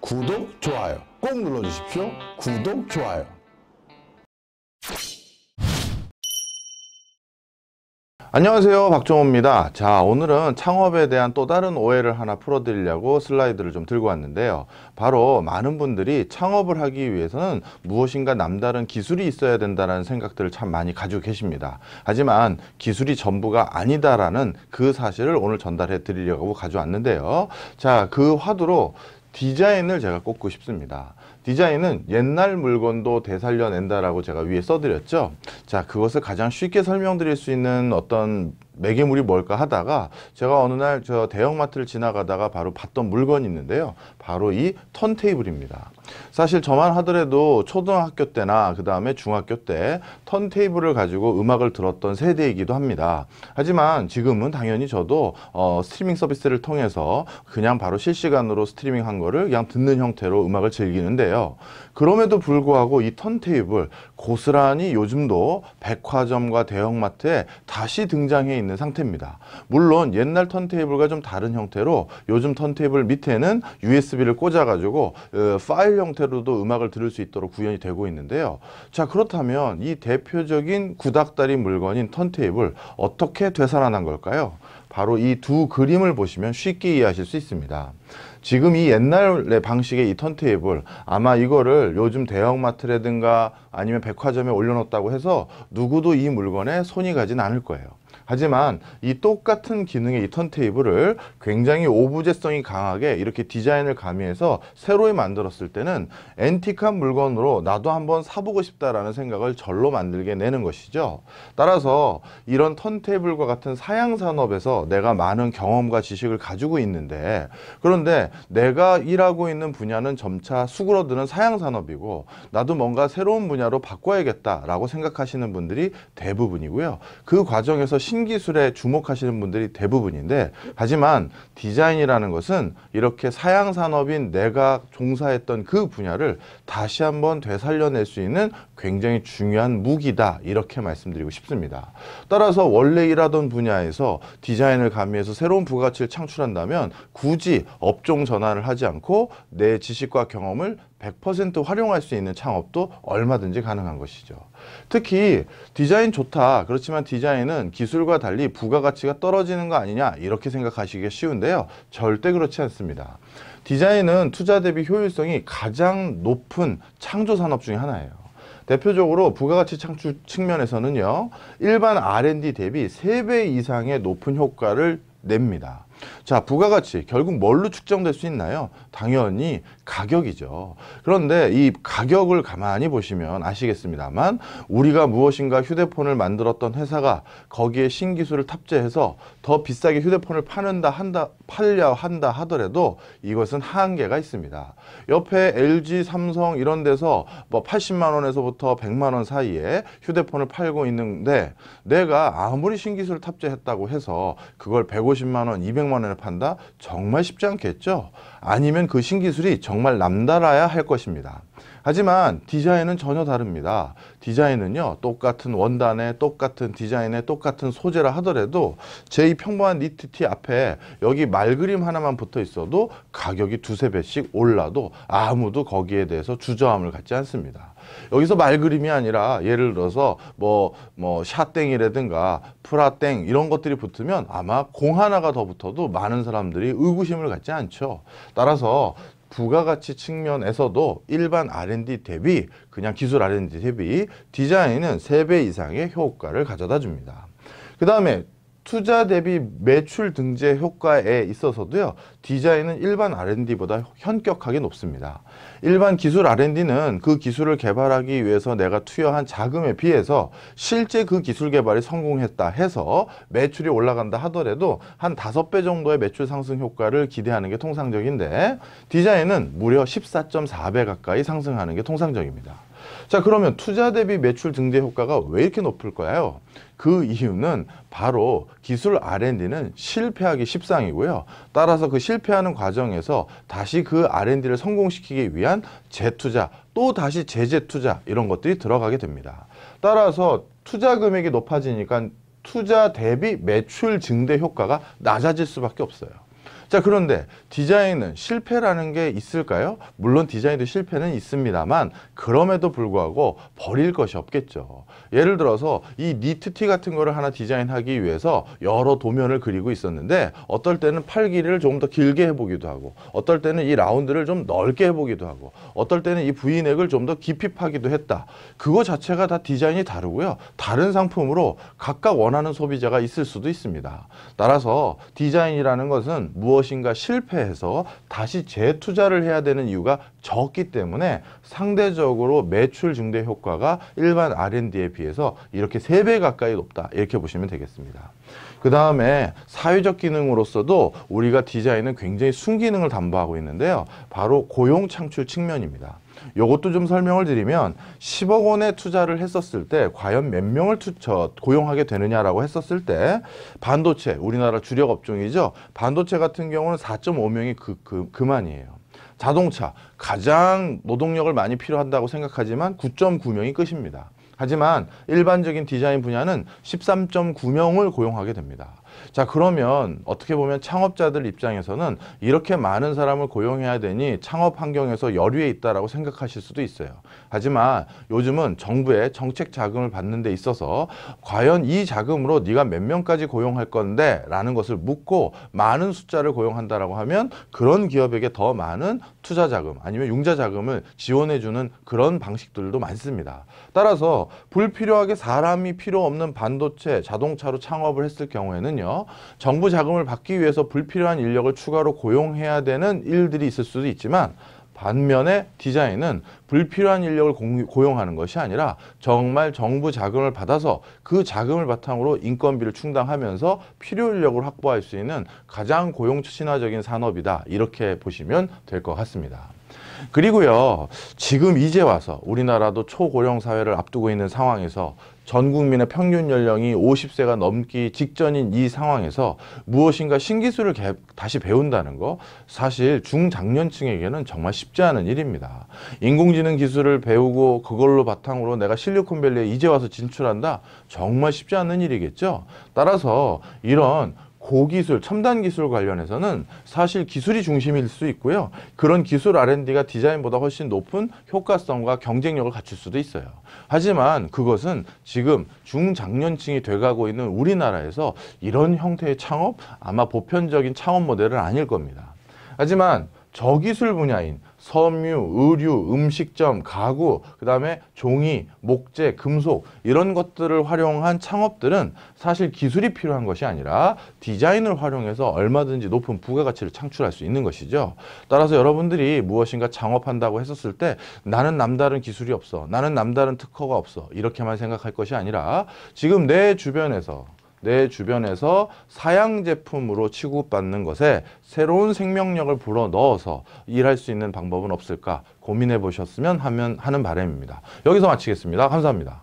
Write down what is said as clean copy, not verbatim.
구독, 좋아요 꼭 눌러주십시오. 구독, 좋아요. 안녕하세요, 박종호입니다. 자, 오늘은 창업에 대한 또 다른 오해를 하나 풀어드리려고 슬라이드를 좀 들고 왔는데요. 바로 많은 분들이 창업을 하기 위해서는 무엇인가 남다른 기술이 있어야 된다는 생각들을 참 많이 가지고 계십니다. 하지만 기술이 전부가 아니다라는 그 사실을 오늘 전달해 드리려고 가져왔는데요. 자, 그 화두로 디자인을 제가 꼽고 싶습니다. 디자인은 옛날 물건도 되살려낸다라고 제가 위에 써드렸죠. 자, 그것을 가장 쉽게 설명드릴 수 있는 어떤 매개물이 뭘까 하다가 제가 어느 날 저 대형마트를 지나가다가 바로 봤던 물건이 있는데요. 바로 이 턴테이블입니다. 사실 저만 하더라도 초등학교 때나 그 다음에 중학교 때 턴테이블을 가지고 음악을 들었던 세대이기도 합니다. 하지만 지금은 당연히 저도 스트리밍 서비스를 통해서 그냥 바로 실시간으로 스트리밍 한 거를 그냥 듣는 형태로 음악을 즐기는데요. 그럼에도 불구하고 이 턴테이블 고스란히 요즘도 백화점과 대형마트에 다시 등장해 있는 상태입니다. 물론 옛날 턴테이블과 좀 다른 형태로 요즘 턴테이블 밑에는 USB를 꽂아 가지고 파일 형태로도 음악을 들을 수 있도록 구현이 되고 있는데요. 자, 그렇다면 이 대표적인 구닥다리 물건인 턴테이블 어떻게 되살아난 걸까요? 바로 이 두 그림을 보시면 쉽게 이해하실 수 있습니다. 지금 이 옛날의 방식의 이 턴테이블, 아마 이거를 요즘 대형마트라든가 아니면 백화점에 올려놓았다고 해서 누구도 이 물건에 손이 가진 않을 거예요. 하지만 이 똑같은 기능의 이 턴테이블을 굉장히 오브제성이 강하게 이렇게 디자인을 가미해서 새로 만들었을 때는 앤틱한 물건으로 나도 한번 사보고 싶다라는 생각을 절로 만들게 내는 것이죠. 따라서 이런 턴테이블과 같은 사양 산업에서 내가 많은 경험과 지식을 가지고 있는데, 그런데 내가 일하고 있는 분야는 점차 수그러드는 사양 산업이고 나도 뭔가 새로운 분야로 바꿔야겠다라고 생각하시는 분들이 대부분이고요. 그 과정에서 신기술에 주목하시는 분들이 대부분인데, 하지만 디자인이라는 것은 이렇게 사양 산업인 내가 종사했던 그 분야를 다시 한번 되살려낼 수 있는 굉장히 중요한 무기다, 이렇게 말씀드리고 싶습니다. 따라서 원래 일하던 분야에서 디자인을 가미해서 새로운 부가가치를 창출한다면 굳이 업종 전환을 하지 않고 내 지식과 경험을 100% 활용할 수 있는 창업도 얼마든지 가능한 것이죠. 특히 디자인 좋다, 그렇지만 디자인은 기술과 달리 부가가치가 떨어지는 거 아니냐, 이렇게 생각하시기 쉬운데요. 절대 그렇지 않습니다. 디자인은 투자 대비 효율성이 가장 높은 창조 산업 중에 하나예요. 대표적으로 부가가치 창출 측면에서는요, 일반 R&D 대비 3배 이상의 높은 효과를 냅니다. 자, 부가가치 결국 뭘로 측정될 수 있나요? 당연히 가격이죠. 그런데 이 가격을 가만히 보시면 아시겠습니다만, 우리가 무엇인가 휴대폰을 만들었던 회사가 거기에 신기술을 탑재해서 더 비싸게 휴대폰을 팔려 한다 하더라도 이것은 한계가 있습니다. 옆에 LG, 삼성 이런 데서 뭐 80만 원에서부터 100만 원 사이에 휴대폰을 팔고 있는데, 내가 아무리 신기술을 탑재했다고 해서 그걸 150만 원, 200만 원에 판다? 정말 쉽지 않겠죠? 아니면 그 신기술이 정말 남달라야 할 것입니다. 하지만 디자인은 전혀 다릅니다. 디자인은요, 똑같은 원단에 똑같은 디자인에 똑같은 소재라 하더라도 제 이 평범한 니트티 앞에 여기 말그림 하나만 붙어 있어도 가격이 두세 배씩 올라도 아무도 거기에 대해서 주저함을 갖지 않습니다. 여기서 말그림이 아니라 예를 들어서 뭐 샤땡이라든가 프라땡 이런 것들이 붙으면 아마 공 하나가 더 붙어도 많은 사람들이 의구심을 갖지 않죠. 따라서 부가가치 측면에서도 일반 R&D 대비, 그냥 기술 R&D 대비 디자인은 3배 이상의 효과를 가져다 줍니다. 그 다음에 투자 대비 매출 등재 효과에 있어서도요, 디자인은 일반 R&D보다 현격하게 높습니다. 일반 기술 R&D는 그 기술을 개발하기 위해서 내가 투여한 자금에 비해서 실제 그 기술 개발이 성공했다 해서 매출이 올라간다 하더라도 한 5배 정도의 매출 상승 효과를 기대하는 게 통상적인데, 디자인은 무려 14.4배 가까이 상승하는 게 통상적입니다. 자, 그러면 투자 대비 매출 등재 효과가 왜 이렇게 높을까요? 그 이유는 바로 기술 R&D는 실패하기 십상이고요. 따라서 그 실패하는 과정에서 다시 그 R&D를 성공시키기 위한 재투자, 또 다시 재투자 이런 것들이 들어가게 됩니다. 따라서 투자 금액이 높아지니까 투자 대비 매출 증대 효과가 낮아질 수밖에 없어요. 자, 그런데 디자인은 실패라는 게 있을까요? 물론 디자인도 실패는 있습니다만 그럼에도 불구하고 버릴 것이 없겠죠. 예를 들어서 이 니트티 같은 거를 하나 디자인하기 위해서 여러 도면을 그리고 있었는데 어떨 때는 팔 길이를 조금 더 길게 해보기도 하고 어떨 때는 이 라운드를 좀 넓게 해보기도 하고 어떨 때는 이 V넥을 좀 더 깊이 파기도 했다. 그거 자체가 다 디자인이 다르고요. 다른 상품으로 각각 원하는 소비자가 있을 수도 있습니다. 따라서 디자인이라는 것은 무엇인가 실패해서 다시 재투자를 해야 되는 이유가 적기 때문에 상대적으로 매출 증대 효과가 일반 R&D에 비해서 이렇게 3배 가까이 높다. 이렇게 보시면 되겠습니다. 그 다음에 사회적 기능으로서도 우리가 디자인은 굉장히 순기능을 담보하고 있는데요. 바로 고용 창출 측면입니다. 요것도 좀 설명을 드리면 10억 원의 투자를 했었을 때 과연 몇 명을 고용하게 되느냐라고 했었을 때 반도체, 우리나라 주력 업종이죠. 반도체 같은 경우는 4.5명이 그만이에요. 자동차, 가장 노동력을 많이 필요한다고 생각하지만 9.9명이 끝입니다. 하지만 일반적인 디자인 분야는 13.9명을 고용하게 됩니다. 자, 그러면 어떻게 보면 창업자들 입장에서는 이렇게 많은 사람을 고용해야 되니 창업 환경에서 열의에 있다라고 생각하실 수도 있어요. 하지만 요즘은 정부의 정책 자금을 받는 데 있어서 과연 이 자금으로 네가 몇 명까지 고용할 건데 라는 것을 묻고 많은 숫자를 고용한다라고 하면 그런 기업에게 더 많은 투자 자금 아니면 융자 자금을 지원해 주는 그런 방식들도 많습니다. 따라서 불필요하게 사람이 필요 없는 반도체, 자동차로 창업을 했을 경우에는요, 정부 자금을 받기 위해서 불필요한 인력을 추가로 고용해야 되는 일들이 있을 수도 있지만 반면에 디자인은 불필요한 인력을 고용하는 것이 아니라 정말 정부 자금을 받아서 그 자금을 바탕으로 인건비를 충당하면서 필요 인력을 확보할 수 있는 가장 고용 친화적인 산업이다. 이렇게 보시면 될 것 같습니다. 그리고요, 지금 이제 와서 우리나라도 초고령 사회를 앞두고 있는 상황에서 전 국민의 평균 연령이 50세가 넘기 직전인 이 상황에서 무엇인가 신기술을 다시 배운다는 거 사실 중장년층에게는 정말 쉽지 않은 일입니다. 인공지능 기술을 배우고 그걸로 바탕으로 내가 실리콘밸리에 이제 와서 진출한다? 정말 쉽지 않은 일이겠죠. 따라서 이런 고기술, 첨단 기술 관련해서는 사실 기술이 중심일 수 있고요. 그런 기술 R&D가 디자인보다 훨씬 높은 효과성과 경쟁력을 갖출 수도 있어요. 하지만 그것은 지금 중장년층이 돼가고 있는 우리나라에서 이런 형태의 창업, 아마 보편적인 창업 모델은 아닐 겁니다. 하지만 저기술 분야인 섬유, 의류, 음식점, 가구, 그 다음에 종이, 목재, 금속 이런 것들을 활용한 창업들은 사실 기술이 필요한 것이 아니라 디자인을 활용해서 얼마든지 높은 부가가치를 창출할 수 있는 것이죠. 따라서 여러분들이 무엇인가 창업한다고 했었을 때 나는 남다른 기술이 없어, 나는 남다른 특허가 없어 이렇게만 생각할 것이 아니라 지금 내 주변에서 사양 제품으로 취급받는 것에 새로운 생명력을 불어넣어서 일할 수 있는 방법은 없을까 고민해 보셨으면 하는 바람입니다. 여기서 마치겠습니다. 감사합니다.